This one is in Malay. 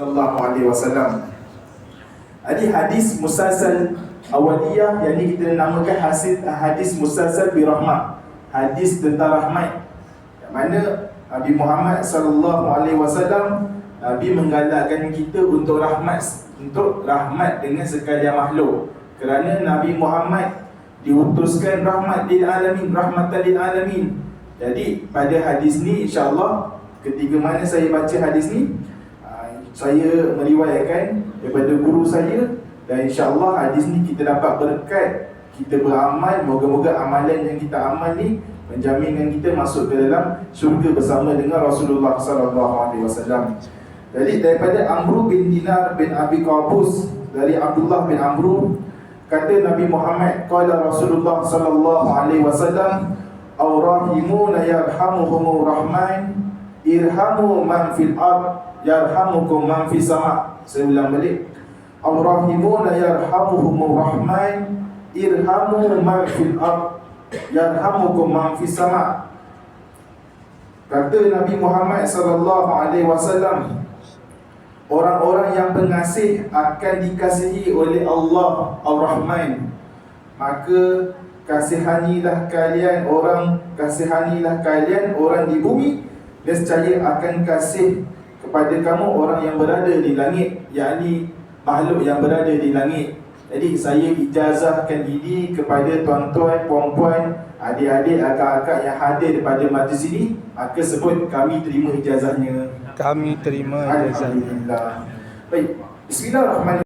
sallallahu alaihi wasallam. Jadi hadis musalsal awaliyah, yang ni kita namakan hadis musalsal birahmah, hadis tentang rahmat, yang mana Nabi Muhammad sallallahu alaihi wasallam, Nabi menggalakkan kita untuk rahmat dengan sekalian makhluk, kerana Nabi Muhammad diutuskan rahmat lil alamin, rahmatan lil alamin. Jadi pada hadis ni, insya-Allah ketika mana saya baca hadis ni, saya meriwayatkan daripada guru saya, dan insya-Allah hadis ni kita dapat berkat, kita beramal, moga-moga amalan yang kita amal ni menjaminkan kita masuk ke dalam syurga bersama dengan Rasulullah sallallahu alaihi wasallam. Jadi daripada Amru bin Dinar bin Abi Qabus, dari Abdullah bin Amru, kata Nabi Muhammad, qala Rasulullah sallallahu alaihi wasallam, "Ar-rahimuna yarhamuhumur rahman, irhamu man fil ard yarhamukum man fis sama." Saya ulang balik. Ar-rahimuna yarhamuhumur rahman, irhamu man fil ard yarhamukum man fis sama. Kata Nabi Muhammad sallallahu alaihi wasallam, orang-orang yang pengasih akan dikasihi oleh Allah Ar-Rahman. Maka kasihanilah kalian orang di bumi, nescaya akan kasih kepada kamu orang yang berada di langit, yakni makhluk yang berada di langit. Jadi saya ijazahkan ini kepada tuan-tuan, puan-puan, adik-adik, akak-akak yang hadir pada majlis ini. Maka sebut, kami terima ijazahnya. Kami terima ijazahnya. Alhamdulillah. Baik, bismillahirrahmanirrahim.